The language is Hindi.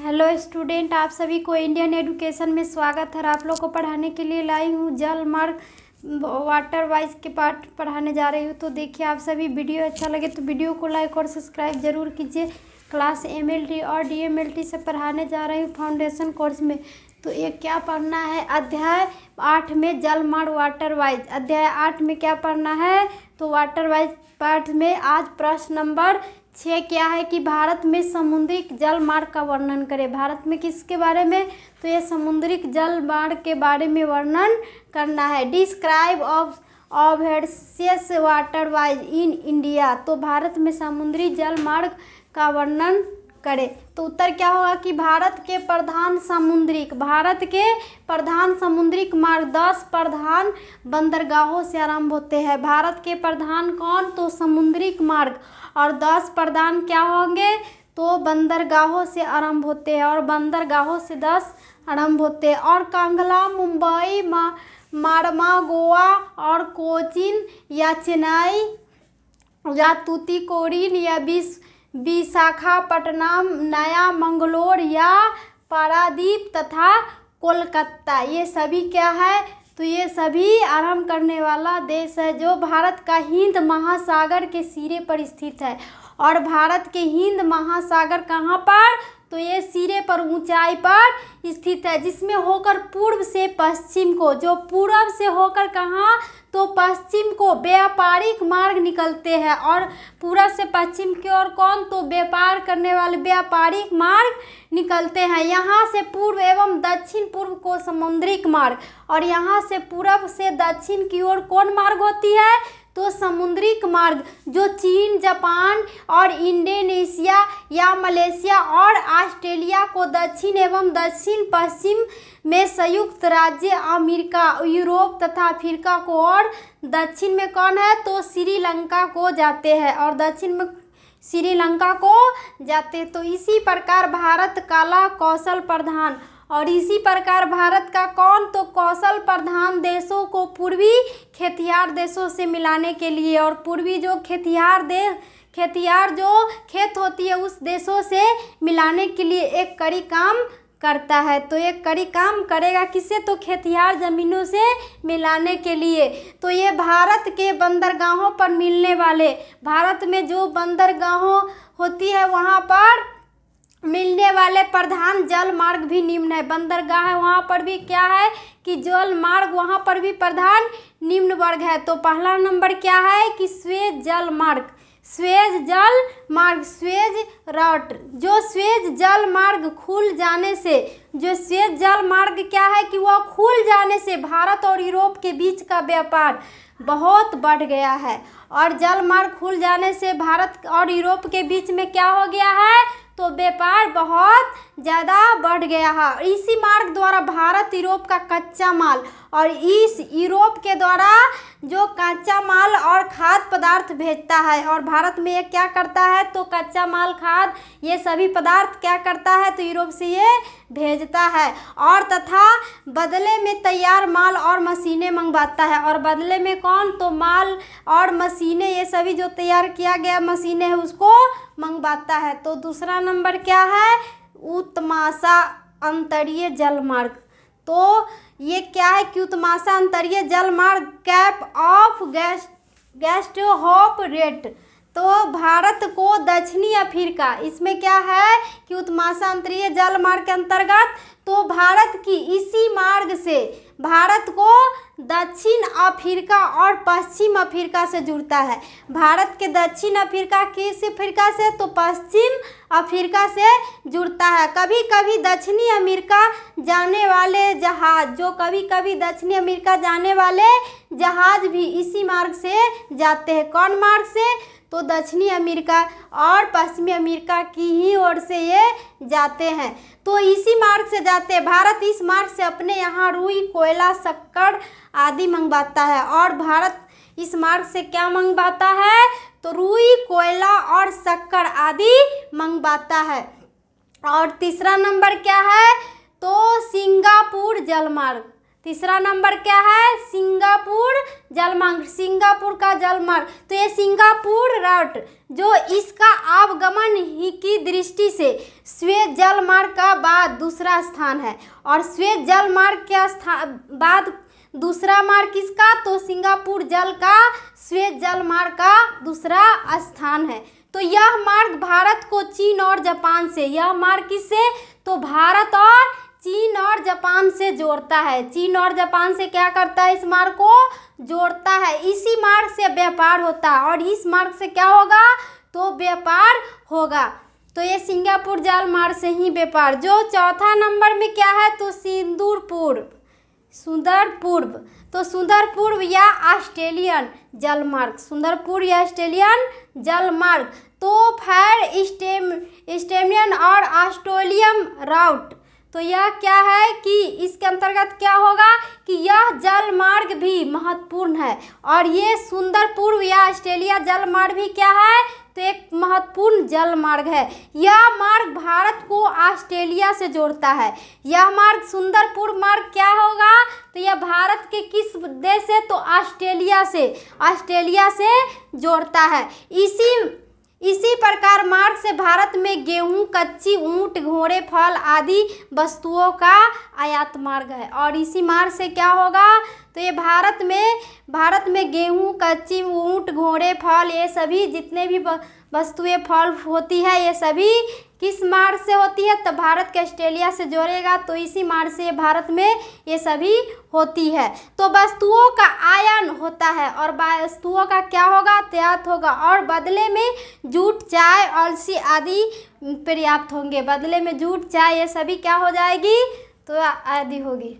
हेलो स्टूडेंट, आप सभी को इंडियन एजुकेशन में स्वागत है। आप लोग को पढ़ाने के लिए लाई हूँ जल मार्ग वाटर वाइज के पार्ट पढ़ाने जा रही हूँ। तो देखिए, आप सभी वीडियो अच्छा लगे तो वीडियो को लाइक और सब्सक्राइब जरूर कीजिए। क्लास MLT और DMLT से पढ़ाने जा रही हूँ फाउंडेशन कोर्स में। तो ये क्या पढ़ना है, अध्याय 8 में जल मार्ग वाटर वाइज। अध्याय 8 में क्या पढ़ना है, तो वाटर वाइज पार्ट में आज प्रश्न नंबर 6 क्या है कि भारत में समुद्री जल मार्ग का वर्णन करें। भारत में किसके बारे में, तो ये समुद्री जल मार्ग के बारे में वर्णन करना है। Describe of overseas water wise in India. तो भारत में समुद्री जल मार्ग का वर्णन करें। तो उत्तर क्या होगा कि भारत के प्रधान समुद्रिक मार्ग 10 प्रधान बंदरगाहों से आरंभ होते हैं। भारत के प्रधान कौन, तो समुद्रिक मार्ग, और 10 प्रधान क्या होंगे, तो बंदरगाहों से आरंभ होते हैं, और बंदरगाहों से 10 आरंभ होते हैं। और कांगला, मुंबई, मारमा, गोवा और कोचीन या चेन्नई या तूतीकोरिन या विशाखापट्टनम, नया मंगलोर या पारादीप तथा कोलकाता, ये सभी क्या है, तो ये सभी आरंभ करने वाला देश है जो भारत का हिंद महासागर के सिरे पर स्थित है। और भारत के हिंद महासागर कहाँ पर, तो ये सिरे पर ऊंचाई पर स्थित है, जिसमें होकर पूर्व से पश्चिम को, जो पूर्व से होकर कहाँ, तो पश्चिम को व्यापारिक मार्ग निकलते हैं। और पूर्व से पश्चिम की ओर कौन, तो व्यापार करने वाले व्यापारिक मार्ग निकलते हैं। यहाँ से पूर्व एवं दक्षिण पूर्व को समुद्रिक मार्ग, और यहाँ से पूर्व से दक्षिण की ओर कौन मार्ग होती है, तो समुद्रिक मार्ग, जो चीन, जापान और इंडोनेशिया या मलेशिया और ऑस्ट्रेलिया को दक्षिण एवं दक्षिण पश्चिम में संयुक्त राज्य अमेरिका, यूरोप तथा अफ्रीका को, और दक्षिण में कौन है, तो श्रीलंका को जाते हैं, और दक्षिण में श्रीलंका को जाते। तो इसी प्रकार भारत कला कौशल प्रधान, और इसी प्रकार भारत का कौन, तो कौशल प्रधान देशों को पूर्वी खेतिहार देशों से मिलाने के लिए, और पूर्वी जो खेतिहार जो खेत होती है उस देशों से मिलाने के लिए एक कड़ी काम करता है। तो एक कड़ी काम करेगा किससे, तो खेतिहार ज़मीनों से मिलाने के लिए। तो ये भारत के बंदरगाहों पर मिलने वाले, भारत में जो बंदरगाहों होती है वहाँ पर मिलने वाले प्रधान जल मार्ग भी निम्न है। बंदरगाह है वहाँ पर भी क्या है कि जल मार्ग, वहाँ पर भी प्रधान निम्न वर्ग है। तो पहला नंबर क्या है कि स्वेज जल मार्ग, स्वेज जल मार्ग, स्वेज रॉट, जो स्वेज जल मार्ग खुल जाने से, जो स्वेज जल मार्ग क्या है कि वह खुल जाने से भारत और यूरोप के बीच का व्यापार बहुत बढ़ गया है। और जल मार्ग खुल जाने से भारत और यूरोप के बीच में क्या हो गया है, तो व्यापार बहुत ज़्यादा बढ़ गया है। इसी मार्ग द्वारा भारत यूरोप का कच्चा माल, और इस यूरोप के द्वारा जो कच्चा माल और खाद्य पदार्थ भेजता है, और भारत में ये क्या करता है, तो कच्चा माल, खाद्य, ये सभी पदार्थ क्या करता है, तो यूरोप से ये भेजता है। और तथा बदले में तैयार माल और मशीनें मंगवाता है, और बदले में कौन, तो माल और मशीनें, ये सभी जो तैयार किया गया मशीनें है उसको मंगवाता है। तो दूसरा नंबर क्या है, उत्तमाशा अंतरीय जल मार्ग। तो ये क्या है कि उत्तमाशा अंतरीय जल मार्ग, कैप ऑफ गेस्टहोप रेट, तो भारत को दक्षिणी अफ्रीका, इसमें क्या है कि उत्तमाशा अंतरीय जल मार्ग के अंतर्गत, तो भारत की इसी मार्ग से भारत को दक्षिण अफ्रीका और पश्चिम अफ्रीका से जुड़ता है। भारत के दक्षिण अफ्रीका किस अफ्रीका से, तो पश्चिम अफ्रीका से जुड़ता है। कभी कभी दक्षिणी अमेरिका जाने वाले जहाज, जो कभी कभी दक्षिणी अमेरिका जाने वाले जहाज भी इसी मार्ग से जाते हैं। कौन मार्ग से, तो दक्षिणी अमेरिका और पश्चिमी अमेरिका की ही ओर से ये जाते हैं। तो इसी मार्ग से जाते हैं। भारत इस मार्ग से अपने यहाँ रुई, कोयला, शक्कर आदि मंगवाता है। और भारत इस मार्ग से क्या मंगवाता है, तो रुई, कोयला और शक्कर आदि मंगवाता है। और तीसरा नंबर क्या है, तो सिंगापुर जल मार्ग, तीसरा नंबर क्या है, सिंगापुर जलमार्ग, सिंगापुर का जलमार्ग। तो ये सिंगापुर राउट जो इसका आवागमन ही की दृष्टि से श्वेत जलमार्ग का बाद दूसरा स्थान है। और श्वेत जलमार्ग के बाद दूसरा मार्ग किसका, तो सिंगापुर जल का श्वेत जलमार्ग का दूसरा स्थान है। तो यह मार्ग भारत को चीन और जापान से, यह मार्ग किससे, तो भारत और चीन और जापान से जोड़ता है। चीन और जापान से क्या करता है, इस मार्ग को जोड़ता है। इसी मार्ग से व्यापार होता है और इस मार्ग से क्या होगा, तो व्यापार होगा। तो ये सिंगापुर जलमार्ग से ही व्यापार। जो चौथा नंबर में क्या है, तो सुंदरपूर्व। तो सुंदरपूर्व या ऑस्ट्रेलियन जलमार्ग, सुंदरपूर्व या ऑस्ट्रेलियन जलमार्ग। तो फिर स्टेमियन और ऑस्ट्रेलियम राउट। तो यह क्या है कि इसके अंतर्गत क्या होगा कि यह जलमार्ग भी महत्वपूर्ण है। और ये सुंदरपूर्व या ऑस्ट्रेलिया जलमार्ग भी क्या है, तो एक महत्वपूर्ण जलमार्ग है। यह मार्ग भारत को ऑस्ट्रेलिया से जोड़ता है। यह मार्ग सुंदरपूर्व मार्ग क्या होगा, तो यह भारत के किस देश से, तो ऑस्ट्रेलिया से जोड़ता है। इसी प्रकार मार्ग से भारत में गेहूं, कच्ची ऊंट, घोड़े, फल आदि वस्तुओं का आयात मार्ग है। और इसी मार्ग से क्या होगा, तो ये भारत में गेहूं, कच्ची ऊंट, घोड़े, फल, ये सभी जितने भी वस्तुएं फल होती है, ये सभी किस मार्ग से होती है, तो भारत के ऑस्ट्रेलिया से जोड़ेगा। तो इसी मार्ग से भारत में ये सभी होती है। तो वस्तुओं का आयान होता है और वस्तुओं का क्या होगा, त्याग होगा। और बदले में जूट, चाय, अलसी आदि पर्याप्त होंगे। बदले में जूट, चाय ये सभी क्या हो जाएगी, तो आदि होगी।